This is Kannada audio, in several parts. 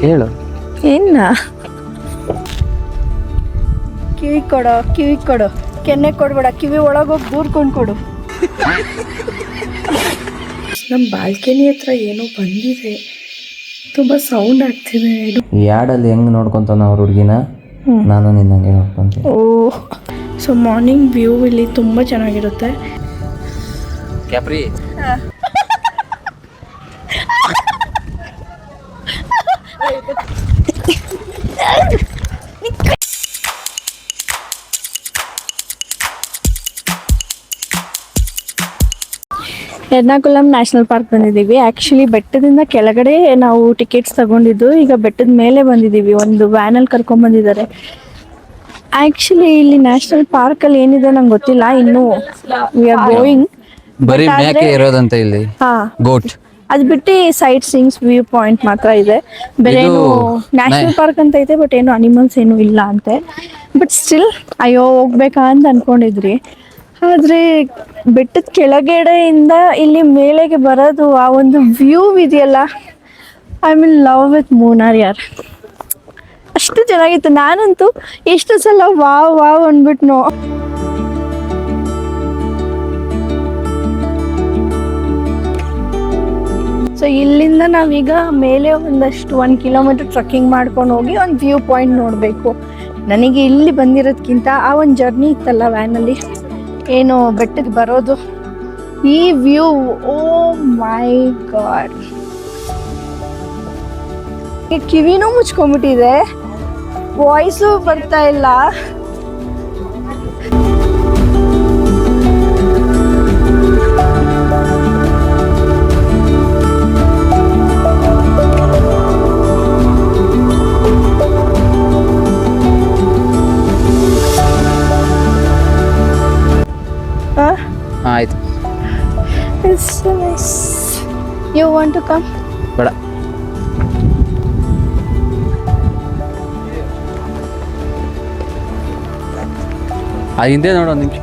ಹೇಳು. ಏನ ಕಿವಿ ಕೊಡು, ಕೆನ್ನೆ ಕೊಡ್ಬೇಡ, ಕಿವಿ ಒಳಗೋಗಿ ದೂರ್ಕೊಂಡು ಕೊಡು. ನಮ್ಮ ಬಾಲ್ಕನಿ ಹತ್ರ ಏನೋ ಬಂದಿದೆ, ತುಂಬಾ ಸೌಂಡ್ ಆಗ್ತಿದೆ. ಈ ಯಾಡಲ್ಲಿ ಹೆಂಗ್ ನೋಡ್ಕೊಂತಾನ ಅವ್ರ ಹುಡುಗಿನ, ನಾನು ನಿನ್ನಂಗೆ ನೋಡ್ಕೊಂತೀನಿ. ಓಹ್, ಸೊ ಮಾರ್ನಿಂಗ್ ವ್ಯೂ ಇಲ್ಲಿ ತುಂಬ ಚೆನ್ನಾಗಿರುತ್ತೆ. ಕ್ಯಾಪ್ರಿ ಎರ್ನಾಕುಲಂ ನ್ಯಾಷನಲ್ ಪಾರ್ಕ್ ಬಂದಿದ್ದೀವಿ. ಆ್ಯಕ್ಚುಲಿ ಬೆಟ್ಟದಿಂದ ಕೆಳಗಡೆ ನಾವು ಟಿಕೆಟ್ಸ್ ತಗೊಂಡಿದ್ದು, ಈಗ ಬೆಟ್ಟದ ಮೇಲೆ ಬಂದಿದ್ದೀವಿ. ಒಂದು ವ್ಯಾನಲ್ಲಿ ಕರ್ಕೊಂಡ್ಬಂದಿದ್ದಾರೆ. ಆ್ಯಕ್ಚುಲಿ ಇಲ್ಲಿ ನ್ಯಾಷನಲ್ ಪಾರ್ಕಲ್ಲಿ ಏನಿದೆ ನಂಗೆ ಗೊತ್ತಿಲ್ಲ, ಇನ್ನು ವಿ ಆರ್ ಗೋಯಿಂಗ್. ಬರೀ ಮೇಕೆ ಇರೋದಂತ ಇಲ್ಲಿ. ಗೋಟ್ ಅದು ಬಿಟ್ಟು ಸೈಟ್ ಸೀಯಿಂಗ್ಸ್ ವ್ಯೂ ಪಾಯಿಂಟ್ ಮಾತ್ರ ಇದೆ. ಬೇರೆ ಏನು ನ್ಯಾಷನಲ್ ಪಾರ್ಕ್ ಅಂತ ಐತೆ, ಬಟ್ ಏನು ಅನಿಮಲ್ಸ್ ಏನು ಇಲ್ಲ ಅಂತೆ. ಬಟ್ ಸ್ಟಿಲ್ ಅಯ್ಯೋ ಹೋಗ್ಬೇಕಾ ಅಂತ ಅನ್ಕೊಂಡಿದ್ರಿ. ಆದರೆ ಬೆಟ್ಟದ ಕೆಳಗಡೆಯಿಂದ ಇಲ್ಲಿ ಮೇಲೆಗೆ ಬರೋದು, ಆ ಒಂದು ವ್ಯೂ ಇದೆಯಲ್ಲ, ಐ ಮೀನ್ ಲವ್ ವಿತ್ ಮೂನಾರ್ ಯಾರ್. ಅಷ್ಟು ಚೆನ್ನಾಗಿತ್ತು. ನಾನಂತೂ ಎಷ್ಟು ಸಲ ವಾವ್ ಅಂದ್ಬಿಟ್ನೋ. ಸೊ ಇಲ್ಲಿಂದ ನಾವೀಗ ಮೇಲೆ ಒಂದಷ್ಟು 1 ಕಿಲೋಮೀಟರ್ ಟ್ರಕ್ಕಿಂಗ್ ಮಾಡ್ಕೊಂಡು ಹೋಗಿ ಒಂದು ವ್ಯೂ ಪಾಯಿಂಟ್ ನೋಡಬೇಕು. ನನಗೆ ಇಲ್ಲಿ ಬಂದಿರೋದಕ್ಕಿಂತ ಆ ಒಂದು ಜರ್ನಿ ಇತ್ತಲ್ಲ ವ್ಯಾನಲ್ಲಿ, ಏನು ಬೆಟ್ಟಕ್ಕೆ ಬರೋದು, ಈ ವ್ಯೂ, ಓ ಮೈ ಗಾಡ್. ಕಿವಿನೂ ಮುಚ್ಕೊಂಡ್ಬಿಟ್ಟಿದೆ, ವಾಯ್ಸು ಬರ್ತಾ ಇಲ್ಲ. ಆಯ್ತು. It's so nice. You want to come? ಬೇಡ. ಆ ಹಿಂದೆ ನೋಡು ಒಂದು ನಿಮಿಷ.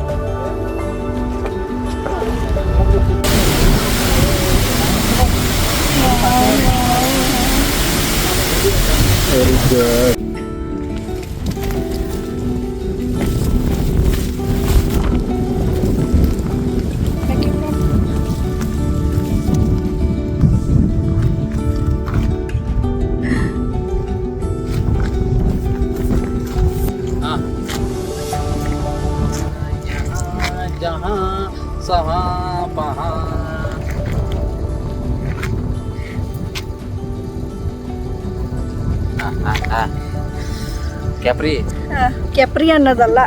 Very good. ಕ್ಯಾಪ್ರಿ ಅನ್ನೋದಲ್ಲ,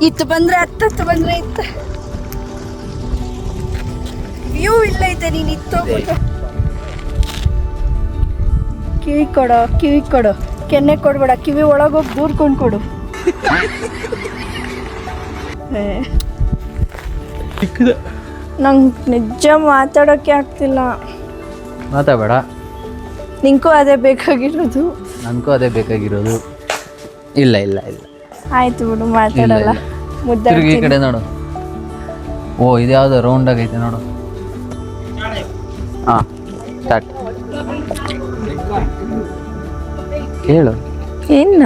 ಇತ್ತು ಬಂದ್ರೆ ಹತ್ತು ಬಂದ್ರೆ ಇತ್ತು. ವ್ಯೂ ಇಲ್ಲ ಐತೆ, ನೀನು ಇತ್ತು. ಕಿವಿ ಕೊಡು, ಕೆನ್ನೆ ಕೊಡ್ಬೇಡ, ಕಿವಿ ಒಳಗೋಗಿ ದೂರ್ಕೊಂಡು ಕೊಡು. ನಂಗೆ ನಿಜ ಮಾತಾಡೋಕ್ಕೆ ಆಗ್ತಿಲ್ಲ. ಮಾತಾಡಬೇಡ. ನಿಂಗೂ ಅದೇ ಬೇಕಾಗಿರೋದು, ನನಗೂ ಅದೇ ಬೇಕಾಗಿರೋದು. ಇಲ್ಲ ಇಲ್ಲ ಇಲ್ಲ, ಆಯ್ತು ಬಿಡು, ಮಾತಾಡಲ್ಲ. ಮುದ್ದೆ ಈ ಕಡೆ ನೋಡು. ಓ, ಇದು ಯಾವ್ದು ರೌಂಡ್ ಆಗೈತೆ ನೋಡು. ಹಾಂ, ಸ್ಟಾರ್ಟ್. ಹೇಳು. ಏನ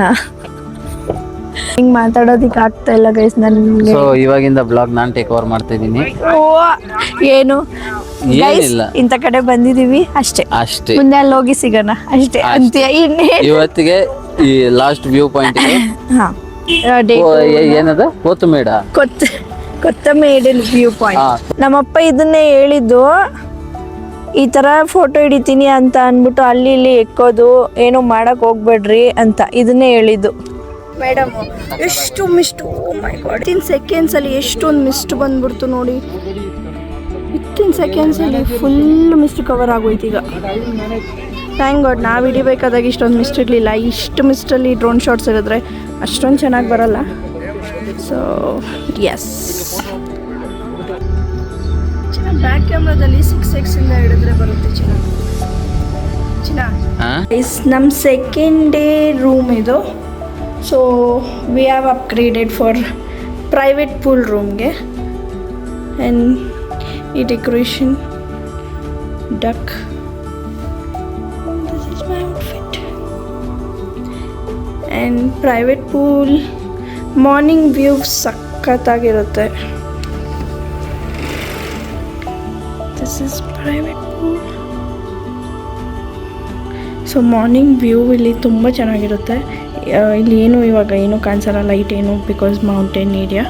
ಹಿಂಗೆ ಮಾತಾಡೋದಕ್ಕೆ ಆಗ್ತಾ ಇಲ್ಲ ಗೈಸ್ ನನಗೆ. ಸೊ ಇವಾಗಿಂದ ಬ್ಲಾಗ್ ನಾನು ಟೇಕ್ ಓವರ್ ಮಾಡ್ತಾ ಇದ್ದೀನಿ. ಏನು ಏನಿಲ್ಲ, ಇಂಥ ಕಡೆ ಬಂದಿದೀವಿ ಅಷ್ಟೇ. ಮುಂದೆ ಅಲ್ಲಿ ಹೋಗಿ ಸಿಗೋಣ ಅಷ್ಟೇ ಅಂತೀಯ. ಇವತ್ತಿಗೆ ಈ ಲಾಸ್ಟ್ ವ್ಯೂ ಪಾಯಿಂಟ್. ಏನದ ಕೊತ್ತಮೇಡು ವ್ಯೂ ಪಾಯಿಂಟ್. ನಮ್ಮಪ್ಪ ಇದನ್ನೇ ಹೇಳಿದ್ದು, ಈ ತರ ಫೋಟೋ ಹಿಡಿತೀನಿ ಅಂತ ಅಂದ್ಬಿಟ್ಟು ಅಲ್ಲಿ ಇಲ್ಲಿ ಎಕ್ಕೋದು ಏನೋ ಮಾಡಕ್ ಹೋಗ್ಬೇಡ್ರಿ ಅಂತ ಇದನ್ನೇ ಹೇಳಿದ್ದು. ಮೇಡಮ್ ಎಷ್ಟು ಮಿಸ್ಟ್, ಓ ಮೈ ಗಾಡ್. 15 ಸೆಕೆಂಡ್ಸ್ ಅಲ್ಲಿ ಎಷ್ಟೊಂದು ಮಿಸ್ಟ್ ಬಂದ್ಬಿಡ್ತು ನೋಡಿ. 15 ಸೆಕೆಂಡ್ಸ್ ಅಲ್ಲಿ ಫುಲ್ ಮಿಸ್ಟ್ ಕವರ್ ಆಗೋಯ್ತು ಈಗ. ಥ್ಯಾಂಕ್ ಗಾಡ್, ನಾವು ಹಿಡಿಬೇಕಾದಾಗ ಇಷ್ಟೊಂದು ಮಿಸ್ಟ್ ಇರಲಿಲ್ಲ. ಇಷ್ಟು ಮಿಸ್ಟಲ್ಲಿ ಡ್ರೋನ್ ಶಾಟ್ ಸಿಗಿದ್ರೆ ಅಷ್ಟೊಂದು ಚೆನ್ನಾಗಿ ಬರಲ್ಲ. ಸೊ ಎಸ್, ಬ್ಯಾಕ್ ಕ್ಯಾಮ್ರಾದಲ್ಲಿ 6x ಇಂದ ಹಿಡಿದ್ರೆ ಬರುತ್ತೆ ಚೆನ್ನಾಗಿ. ನಮ್ಮ ಸೆಕೆಂಡ್ ಡೇ ರೂಮ್ ಇದು. So we have upgraded for private pool ರೂಮ್ಗೆ. ಆ್ಯಂಡ್ ಈ decoration duck is my outfit. And private pool, morning view ಸಖತ್ತಾಗಿರುತ್ತೆ. This is private pool. So morning view ಇಲ್ಲಿ ತುಂಬ ಚೆನ್ನಾಗಿರುತ್ತೆ. ಇಲ್ಲಿ ಇವಾಗ ಏನೂ ಕಾಣಿಸಲ್ಲ, ಲೈಟ್ ಏನು, ಬಿಕಾಸ್ ಮೌಂಟೇನ್ ಏರಿಯಾ,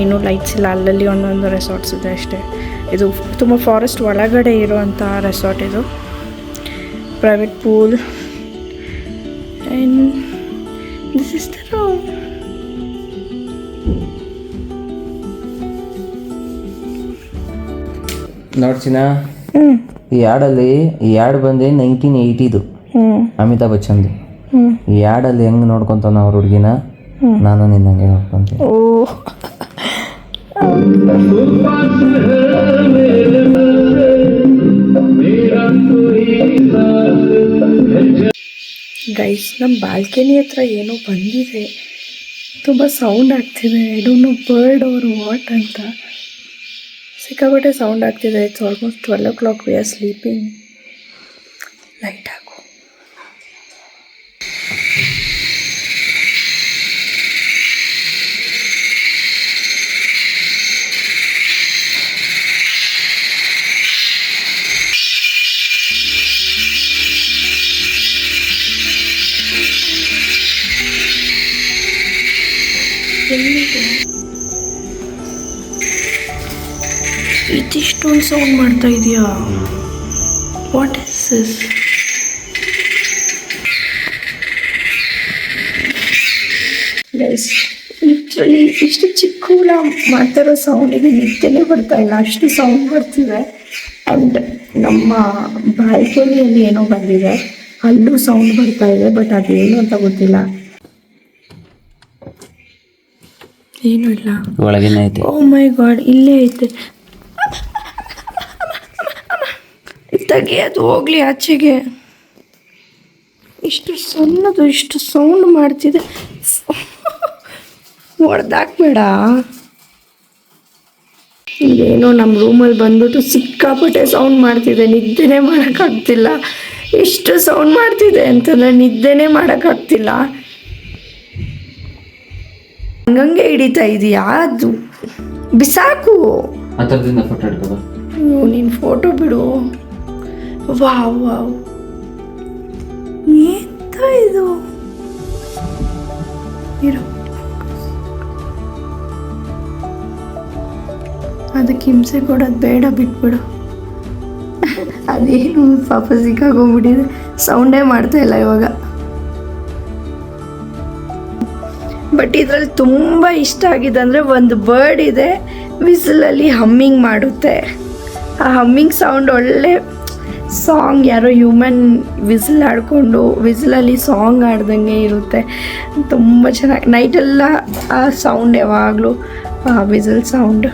ಏನೂ ಲೈಟ್ಸ್ ಇಲ್ಲ. ಅಲ್ಲಲ್ಲಿ ಒಂದೊಂದು ರೆಸಾರ್ಟ್ಸ್ ಇದೆ ಅಷ್ಟೇ. ಇದು ತುಂಬ ಫಾರೆಸ್ಟ್ ಒಳಗಡೆ ಇರುವಂಥ ರೆಸಾರ್ಟ್ ಇದು. Private pool and this is the room. ನೋಡ್ಸಿನ ಈ ಯಾಡ್ ಬಂದು 1980 ಅಮಿತಾಬ್ ಬಚ್ಚನ್ದು. ಈ ಯಾಡಲ್ಲಿ ಹೆಂಗ್ ನೋಡ್ಕೊಂತಾನ ಅವ್ರ ಹುಡುಗಿನ, ನಾನು ನಿನ್ನಂಗೆ ನೋಡ್ಕೊಂತೀನಿ. ಗೈಸ್, ನಮ್ಮ ಬಾಲ್ಕನಿ ಹತ್ರ ಏನೋ ಬಂದಿದೆ, ತುಂಬ ಸೌಂಡ್ ಆಗ್ತಿದೆ. I don't know bird or what ಅಂತ. ಸಿಕ್ಕಾಪಟ್ಟೆ ಸೌಂಡ್ ಆಗ್ತಿದೆ. It's almost 12 o'clock. We are sleeping. Light ಹಾಕು. ಇದಿಷ್ಟೊಂದು ಸೌಂಡ್ ಮಾಡ್ತಾ ಇದೆಯಾ? What is this? Guys, literally ಇಷ್ಟು ಚಿಕ್ಕ ಹುಳ ಮಾಡ್ತಾರೋ ಸೌಂಡಿಗೆ ನಿದ್ದೆನೇ ಬರ್ತಾ ಇಲ್ಲ, ಅಷ್ಟು ಸೌಂಡ್ ಬರ್ತಿದೆ. ಆ್ಯಂಡ್ ನಮ್ಮ ಬಾಲ್ಕನಿಯಲ್ಲಿ ಏನೋ ಬಂದಿದೆ, ಅಲ್ಲೂ ಸೌಂಡ್ ಬರ್ತಾ ಇದೆ. ಬಟ್ ಅದೇನು ಅಂತ ಗೊತ್ತಿಲ್ಲ. ಏನೂ ಇಲ್ಲ, ಒಳಗೇನೆ ಐತೆ. ಓ ಮೈ ಗಾಡ್, ಇಲ್ಲೇ ಐತೆ. ತೆಗಿಯೋದು ಹೋಗ್ಲಿ ಆಚೆಗೆ. ಇಷ್ಟು ಸಣ್ಣದು ಇಷ್ಟು ಸೌಂಡ್ ಮಾಡ್ತಿದೆ. ಹೊಡೆದಾಕ್ಬೇಡ. ಇಲ್ಲೇನೋ ನಮ್ಮ ರೂಮಲ್ಲಿ ಬಂದ್ಬಿಟ್ಟು ಸಿಕ್ಕಾಪಟ್ಟೆ ಸೌಂಡ್ ಮಾಡ್ತಿದೆ. ನಿದ್ದೆನೇ ಮಾಡೋಕ್ಕಾಗ್ತಿಲ್ಲ. ಎಷ್ಟು ಸೌಂಡ್ ಮಾಡ್ತಿದೆ ಅಂತಂದರೆ ನಿದ್ದೆನೇ ಮಾಡೋಕ್ಕಾಗ್ತಿಲ್ಲ. ಹಂಗಂಗೆ ಹಿಡಿತಾ ಇದೆಯಾ? ಅದು ಬಿಸಾಕು. ಹತ್ರದಿಂದ ಫೋಟೋ ಹಿಡ್ಕೋ. ನೀನು ಫೋಟೋ ಬಿಡು. ವಾವ್ ವಾವ್, ಎಂತ ಇದು? ಇರು, ಅದಕ್ಕೆ ಹಿಂಸೆ ಕೊಡೋದು ಬೇಡ, ಬಿಟ್ಬಿಡು. ಅದೇನು ಪಾಪ ಸಿಕ್ಕಾಗೋಗ್ಬಿಟ್ಟಿದೆ, ಸೌಂಡೇ ಮಾಡ್ತಾ ಇಲ್ಲ ಇವಾಗ. ಬಟ್ ಇದರಲ್ಲಿ ತುಂಬ ಇಷ್ಟ ಆಗಿದೆ ಅಂದರೆ ಒಂದು ಬರ್ಡ್ ಇದೆ, ವಿಸಲಲ್ಲಿ ಹಮ್ಮಿಂಗ್ ಮಾಡುತ್ತೆ. ಆ ಹಮ್ಮಿಂಗ್ ಸೌಂಡ್ ಒಳ್ಳೆ ಸಾಂಗ್, ಯಾರೋ ಹ್ಯೂಮನ್ ವಿಸಿಲ್ ಆಡಿಕೊಂಡು ವಿಸಿಲಲ್ಲಿ ಸಾಂಗ್ ಆಡ್ದಂಗೆ ಇರುತ್ತೆ. ತುಂಬ ಚೆನ್ನಾಗಿ ನೈಟೆಲ್ಲ ಆ ಸೌಂಡ್, ಯಾವಾಗಲೂ ವಿಸಿಲ್ ಸೌಂಡ್.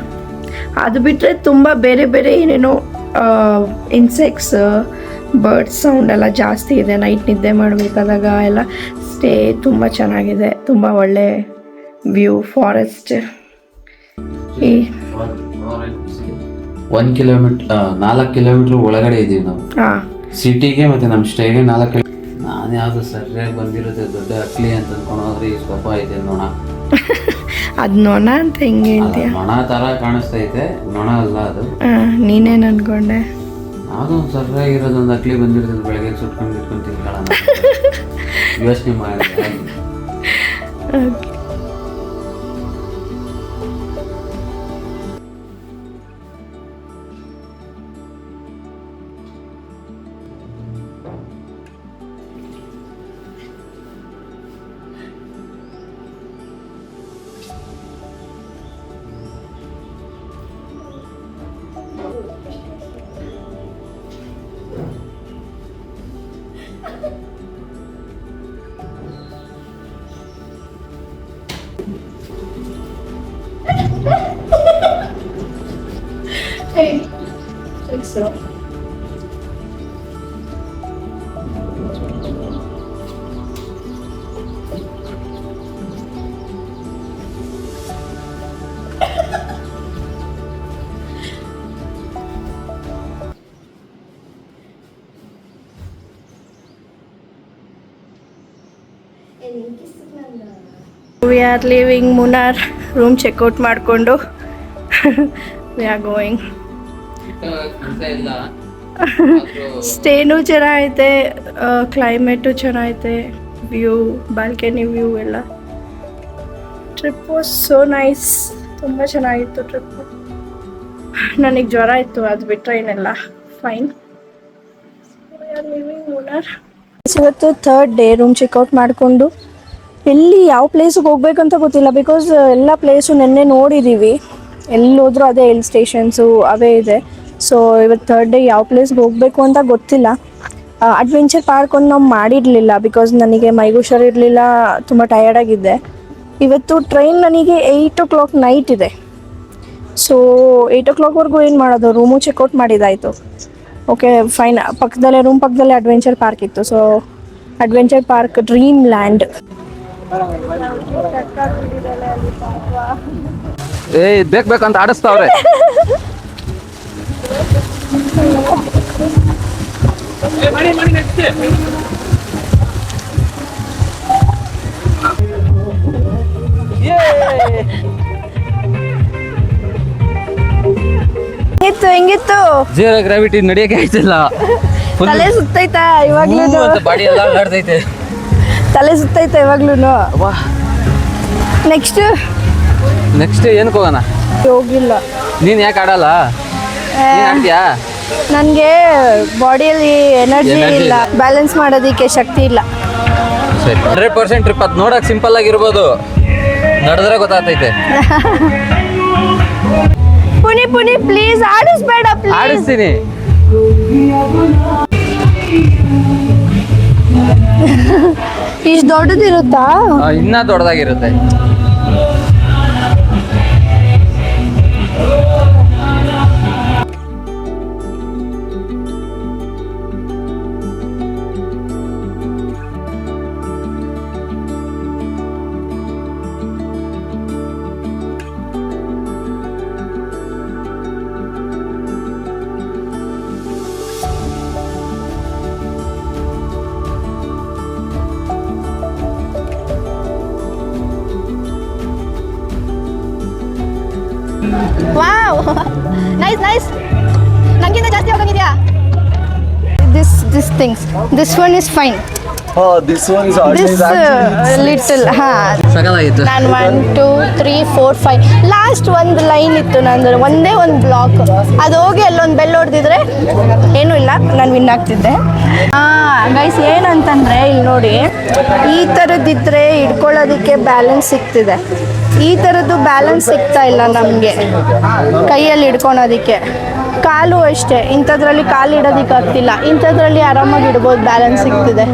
ಅದು ಬಿಟ್ಟರೆ ತುಂಬ ಬೇರೆ ಬೇರೆ ಏನೇನೋ ಇನ್ಸೆಕ್ಟ್ಸ್, ಬರ್ಡ್ಸ್ ಸೌಂಡ್ ಎಲ್ಲ ಜಾಸ್ತಿ ಇದೆ. ನೈಟ್ ನಿದ್ದೆ ಮಾಡಬೇಕಾದಾಗ ಎಲ್ಲ ಸ್ಟೇ ತುಂಬ ಚೆನ್ನಾಗಿದೆ. ತುಂಬ ಒಳ್ಳೆ ವ್ಯೂ, ಫಾರೆಸ್ಟ್. 1 ಕಿಲೋಮೀಟರ್ 4 ಕಿಲೋಮೀಟರ್ ಒಳಗಡೆ ಇದೀವಿ ನಾವು ಸಿಟಿಗೆ. ಮತ್ತೆ ನಮ್ಮ ಸ್ಟೇಗೆ 4. ನಾನು ಯಾವುದು ಸರಿಯಾಗಿ ಬಂದಿರುತ್ತೆ ದೊಡ್ಡ ಅಕ್ಲಿ ಅಂತ ಅನ್ಕೊಂಡ್ರೆ ಈ ಸ್ವಪ್ಪ ಐತೆ ನೋಣ. ಅದು ನೊಣ ಅಂತ ಹೆಂಗೆ ಹೇಳ್ತೀಯ? ನೊಣ ಥರ ಕಾಣಿಸ್ತಾ ಐತೆ, ನೊಣ ಅಲ್ಲ ಅದು. ನೀನೇನು ಅನ್ಕೊಂಡೆ? ಯಾವುದೋ ಒಂದು ಸರಿಯಾಗಿರೋದು ಒಂದು ಅಕ್ಲಿ ಬಂದಿರ್ತದೆ, ಬೆಳಗ್ಗೆ ಸುಟ್ಕೊಂಡು ಇಟ್ಕೊಂಡು ತಿನ್ಕೊಳ್ಳೋಣ ಯೋಚನೆ ಮಾಡಿದೆ. Hey, think so. We are living Munnar. Room checkout ಮಾಡಿಕೊಂಡು ವಿ ಆರ್ ಗೋಯಿಂಗ್. ಸ್ಟೇನು ಚೆನ್ನಾಗೈತೆ, ಕ್ಲೈಮೇಟು ಚೆನ್ನಾಗೈತೆ, ವ್ಯೂ, ಬಾಲ್ಕನಿ ವ್ಯೂ ಎಲ್ಲ. Trip was so nice. ತುಂಬ ಚೆನ್ನಾಗಿತ್ತು ಟ್ರಿಪ್ಪು. ನನಗೆ ಜ್ವರ ಇತ್ತು, ಅದು ಬಿಟ್ಟರೆ ಏನೆಲ್ಲ ಫೈನ್. ಇವತ್ತು ಥರ್ಡ್ ಡೇ. ರೂಮ್ ಚೆಕ್ಔಟ್ ಮಾಡಿಕೊಂಡು ಎಲ್ಲಿ ಯಾವ ಪ್ಲೇಸಿಗೆ ಹೋಗ್ಬೇಕಂತ ಗೊತ್ತಿಲ್ಲ, ಬಿಕಾಸ್ ಎಲ್ಲ ಪ್ಲೇಸು ನೆನ್ನೆ ನೋಡಿದ್ದೀವಿ. ಎಲ್ಲಿ ಹೋದ್ರೂ ಅದೇ ಹಿಲ್ ಸ್ಟೇಷನ್ಸು ಅವೇ ಇದೆ. ಸೊ ಇವತ್ತು ಥರ್ಡ್ ಡೇ ಯಾವ ಪ್ಲೇಸ್ಗೆ ಹೋಗಬೇಕು ಅಂತ ಗೊತ್ತಿಲ್ಲ. ಅಡ್ವೆಂಚರ್ ಪಾರ್ಕ್ ಒಂದು ನಾವು ಮಾಡಿರಲಿಲ್ಲ, ಬಿಕಾಸ್ ನನಗೆ ಮೈಗೂ ಹುಷಾರಿರಲಿಲ್ಲ, ತುಂಬ ಟಯರ್ಡಾಗಿದ್ದೆ. ಇವತ್ತು ಟ್ರೈನ್ ನನಗೆ 8 o'clock ನೈಟ್ ಇದೆ. ಸೊ 8 o'clockವರೆಗೂ ಏನು ಮಾಡೋದು, ರೂಮು ಚೆಕ್ಔಟ್ ಮಾಡಿದ್ದಾಯಿತು. Okay fine. ಪಕ್ಕದಲ್ಲೇ ರೂಮ್ ಪಕ್ಕದಲ್ಲೇ ಅಡ್ವೆಂಚರ್ ಪಾರ್ಕ್ ಇತ್ತು. So adventure park dream land. ಬೇಕಂತ ಆಡಿಸ್ತಾವ್ರೆ. ಹೆಂಗಿತ್ತು? ಜೀರೋ ಗ್ರಾವಿಟಿ ನಡೆಯಕ್ಕೆ ಆಯ್ತಿಲ್ಲ. ತಲೆ ಸುತ್ತೈತಾ ಇವಾಗ್ಲೂ? ಬಾಡಿ ಎಲ್ಲ ಅಲ್ಲಾಡ್ತೈತೆ. ತಲೆ ಸುತ್ತೈತೆ ಇವಾಗ್ಲೂ? ನೆಕ್ಸ್ಟ್ ಏನಕ್ಕೆ ಹೋಗೋಣ? ಹೋಗಿಲ್ಲ. ನೀನ್ ಯಾಕೆ ಆಡಲ್ಲ? ಆಡ್ತೀಯಾ? ನನಗೆ ಬಾಡಿಯಲ್ಲಿ ಎನರ್ಜಿ ಇಲ್ಲ, ಬ್ಯಾಲೆನ್ಸ್ ಮಾಡೋದಕ್ಕೆ ಶಕ್ತಿ ಇಲ್ಲ. ಸರಿ, 100% ಟ್ರಿಪ್. ಅದು ನೋಡಕ್ ಸಿಂಪಲ್ ಆಗಿರ್ಬೋದು, ನಡೆದ್ರೆ ಗೊತ್ತಾಗ್ತೈತೆ. ಪುನಿ ಪ್ಲೀಸ್ ಆಡಿಸ್ಬೇಡ. ಆಡಿಸ್ತೀನಿ. ಇಷ್ಟು ದೊಡ್ಡದಿರುತ್ತಾ? ಇನ್ನ ದೊಡ್ಡದಾಗಿರುತ್ತೆ. Wow, nice. ನಂಗಿಂತ ಜಾಸ್ತಿ ಹೋಗಿದ್ಯಾ? This things. This one is fine. Oh, this one is This little. ಸಕಲಾಗಿತ್ತು. ನಾನು 1 2 3 4 5 ಲಾಸ್ಟ್ ಒಂದು ಲೈನ್ ಇತ್ತು ನಂದು, ಒಂದೇ ಒಂದು ಬ್ಲಾಕ್. ಅದು ಹೋಗಿ ಅಲ್ಲೊಂದು ಬೆಲ್ ಹೊಡೆದಿದ್ರೆ ಏನೂ ಇಲ್ಲ, ನಾನು ವಿನ್ ಆಗ್ತಿದ್ದೆ. ಗೈಸ್ ಏನಂತಂದರೆ ಇಲ್ಲಿ ನೋಡಿ, ಈ ಥರದ್ದಿದ್ರೆ ಹಿಡ್ಕೊಳ್ಳೋದಕ್ಕೆ ಬ್ಯಾಲೆನ್ಸ್ ಸಿಗ್ತಿದೆ. ಈ ಥರದ್ದು ಬ್ಯಾಲೆನ್ಸ್ ಸಿಗ್ತಾ ಇಲ್ಲ ನಮಗೆ ಕೈಯಲ್ಲಿ ಹಿಡ್ಕೊಳೋದಕ್ಕೆ. ಕಾಲು ಅಷ್ಟೇ, ಇಂಥದ್ರಲ್ಲಿ ಕಾಲು ಇಡೋದಕ್ಕೆ ಆಗ್ತಿಲ್ಲ. ಇಂಥದ್ರಲ್ಲಿ ಆರಾಮಾಗಿ ಇಡ್ಬೋದು, ಬ್ಯಾಲೆನ್ಸ್ ಸಿಗ್ತಿದೆ.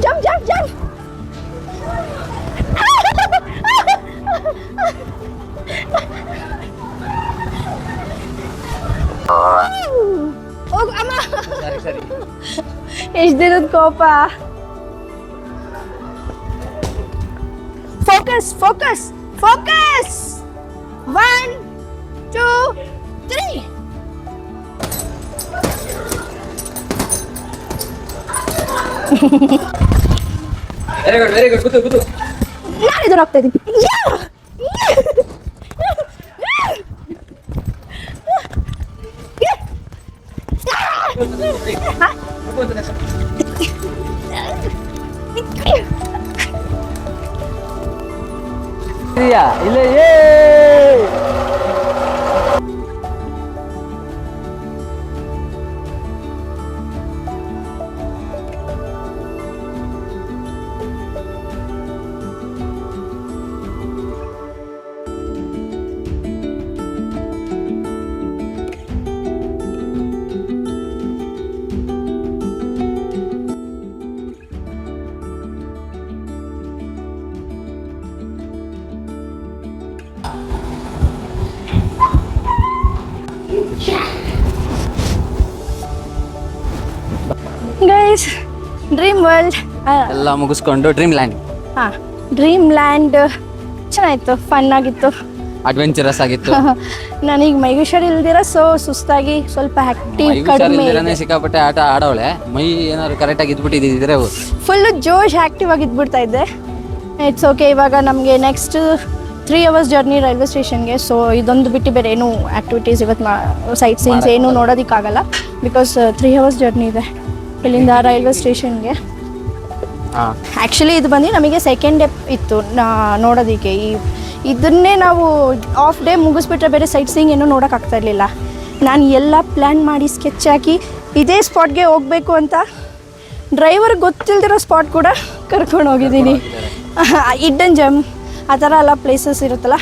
Jump! ಹೋಗು ಅಮ್ಮ. ಎಷ್ಟು ದಿನದ ಕೋಪ. ಫೋಕಸ್ 1 2 3. Very good. ಕೂತು. ನಾನು ಎದುರು ಹೋಗ್ತಾ ಇದ್ದೀನಿ. ಇಲ್ಲ ಪ್ಲೇಸ್ ಡ್ರೀಮ್ ವರ್ಲ್ಡ್. ಎಲ್ಲ ಮುಗಿಸ್ಕೊಂಡು ಡ್ರೀಮ್ ಲ್ಯಾಂಡ್ ಹಾಂ, ಡ್ರೀಮ್ ಲ್ಯಾಂಡ್ ಚೆನ್ನಾಗಿತ್ತು, ಫನ್ ಆಗಿತ್ತು. ಅಡ್ವೆಂಚರಸ್ ಆಗಿತ್ತು. ನನಗೆ ಮೈಗೇಶ್ವರ ಇಲ್ದಿರ ಸುಸ್ತಾಗಿ ಸ್ವಲ್ಪ ಆ್ಯಕ್ಟಿವ್ ಕಡಿಮೆ, ಸಿಕ್ಕಾಪಟ್ಟೆ ಆಟ ಆಡೋಳೆ. ಮೈ ಏನಾದ್ರು ಕರೆಕ್ಟಾಗಿ ಇದ್ಬಿಟ್ಟಿದ್ರೆ ಫುಲ್ಲು ಜೋಶ್ ಆ್ಯಕ್ಟಿವ್ ಆಗಿ ಇದ್ಬಿಡ್ತಾ ಇದ್ದೆ. It's okay. ಇವಾಗ ನಮಗೆ ನೆಕ್ಸ್ಟ್ 3 hours ಜರ್ನಿ ರೈಲ್ವೆ ಸ್ಟೇಷನ್ಗೆ. ಸೊ ಇದೊಂದು ಬಿಟ್ಟು ಬೇರೆ ಏನೂ ಆ್ಯಕ್ಟಿವಿಟೀಸ್ ಇವತ್ತು ಸೈಟ್ ಸೀನ್ಸ್ ಏನೂ ನೋಡೋದಕ್ಕಾಗಲ್ಲ, ಬಿಕಾಸ್ 3 hours ಜರ್ನಿ ಇದೆ ಇಲ್ಲಿಂದ ರೈಲ್ವೆ ಸ್ಟೇಷನ್ಗೆ. ಆ್ಯಕ್ಚುಲಿ ಇದು ಬಂದು ನಮಗೆ ಸೆಕೆಂಡ್ ಡೇ ಇತ್ತು ನೋಡೋದಕ್ಕೆ. ಇದನ್ನೇ ನಾವು ಆಫ್ ಡೇ ಮುಗಿಸ್ಬಿಟ್ರೆ ಬೇರೆ ಸೈಟ್ ಸೀಯಿಂಗ್ ಏನೂ ನೋಡೋಕ್ಕಾಗ್ತಾ ಇರಲಿಲ್ಲ. ನಾನು ಎಲ್ಲ ಪ್ಲ್ಯಾನ್ ಮಾಡಿ ಸ್ಕೆಚ್ ಹಾಕಿ ಇದೇ ಸ್ಪಾಟ್ಗೆ ಹೋಗಬೇಕು ಅಂತ ಡ್ರೈವರ್ಗೆ ಗೊತ್ತಿಲ್ದಿರೋ ಸ್ಪಾಟ್ ಕೂಡ ಕರ್ಕೊಂಡು ಹೋಗಿದ್ದೀನಿ. ಹಿಡ್ಡನ್ ಜೆಮ್ ಆ ಥರ ಎಲ್ಲ ಪ್ಲೇಸಸ್ ಇರುತ್ತಲ್ಲ,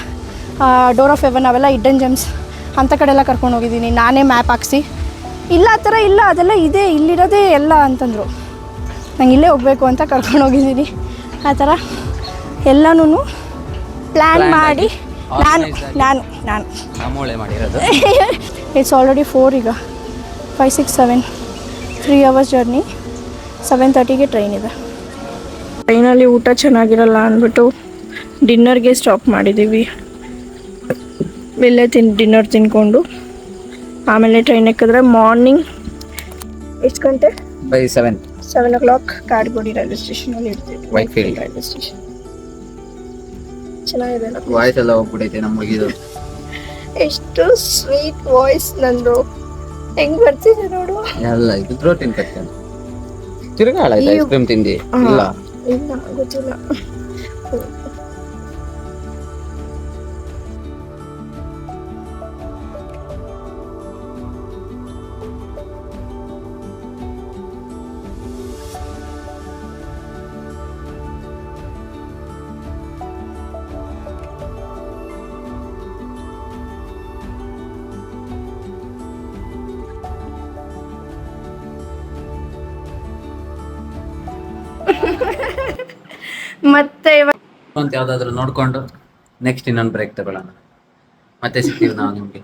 ಡೋರ್ ಆಫ್ ಹೆವನ್, ಅವೆಲ್ಲ ಹಿಡ್ಡನ್ ಜೆಮ್ಸ್ ಅಂಥ ಕಡೆ ಎಲ್ಲ ಕರ್ಕೊಂಡು ಹೋಗಿದ್ದೀನಿ ನಾನೇ ಮ್ಯಾಪ್ ಹಾಕ್ಸಿ. ಇಲ್ಲ ಆ ಥರ ಇಲ್ಲ, ಅದೆಲ್ಲ ಇದೆ, ಇಲ್ಲಿರೋದೇ ಎಲ್ಲ ಅಂತಂದರು. ನಂಗೆ ಇಲ್ಲೇ ಹೋಗಬೇಕು ಅಂತ ಕರ್ಕೊಂಡು ಹೋಗಿದ್ದೀನಿ. ಆ ಥರ ಎಲ್ಲನೂ ಪ್ಲ್ಯಾನ್ ಮಾಡಿ ನಾನು ಮಾಡಿರೋದು. ಇಟ್ಸ್ ಆಲ್ರೆಡಿ 4, ಈಗ 5, 6, 7 3 hours ಜರ್ನಿ. 7:30ಗೆ ಟ್ರೈನ್ ಇದೆ. ಟ್ರೈನಲ್ಲಿ ಊಟ ಚೆನ್ನಾಗಿರಲ್ಲ ಅಂದ್ಬಿಟ್ಟು ಡಿನ್ನರ್ಗೆ ಸ್ಟಾಪ್ ಮಾಡಿದ್ದೀವಿ. ಇಲ್ಲೇ ಡಿನ್ನರ್ ತಿನ್ಕೊಂಡು ಆಮೇಲೆ ಟ್ರೈನ್ ಎಕ್ಕಿದ್ರೆ ಮಾರ್ನಿಂಗ್ ಎಷ್ಟು ಗಂಟೆ? 7 o'clock ಕಾಡ್ಗೋಡಿ ರೈಲ್ವೆ ಸ್ಟೇಷನಲ್ಲಿ ಇರ್ತೀವಿ. ವೈಟ್ಫೀಲ್ಡ್ ರೈಲ್ವೆ ಸ್ಟೇಷನ್ ಚೆನ್ನಾಗಿದೆ. ವಾಯ್ಸ್ ಎಲ್ಲ ಹೋಗ್ಬಿಟ್ಟೈತೆ ನಮಗಿದು. ಎಷ್ಟು ಸ್ವೀಟ್ ವಾಯ್ಸ್ ನಂದು, ಹೆಂಗ್ ಬರ್ತಿದೆ ನೋಡು. ಎಲ್ಲ ಇದು ಥ್ರೋಟ್ ಇನ್ಫೆಕ್ಷನ್. ತಿರ್ಗಾಳ ಐಸ್ ಕ್ರೀಮ್ ತಿಂದಿ? ಇಲ್ಲ ಇಲ್ಲ, ಗೊತ್ತಿಲ್ಲ. ಮತ್ತೆ ಅಂತ ಯಾವ್ದಾದ್ರು ನೋಡ್ಕೊಂಡು ನೆಕ್ಸ್ಟ್ ಇನ್ನೊಂದು ಬ್ರೇಕ್ ತಗೊಳ್ಳೋಣ. ಮತ್ತೆ ಸಿಗ್ತೀವಿ ನಾವು ನಿಮ್ಗೆ.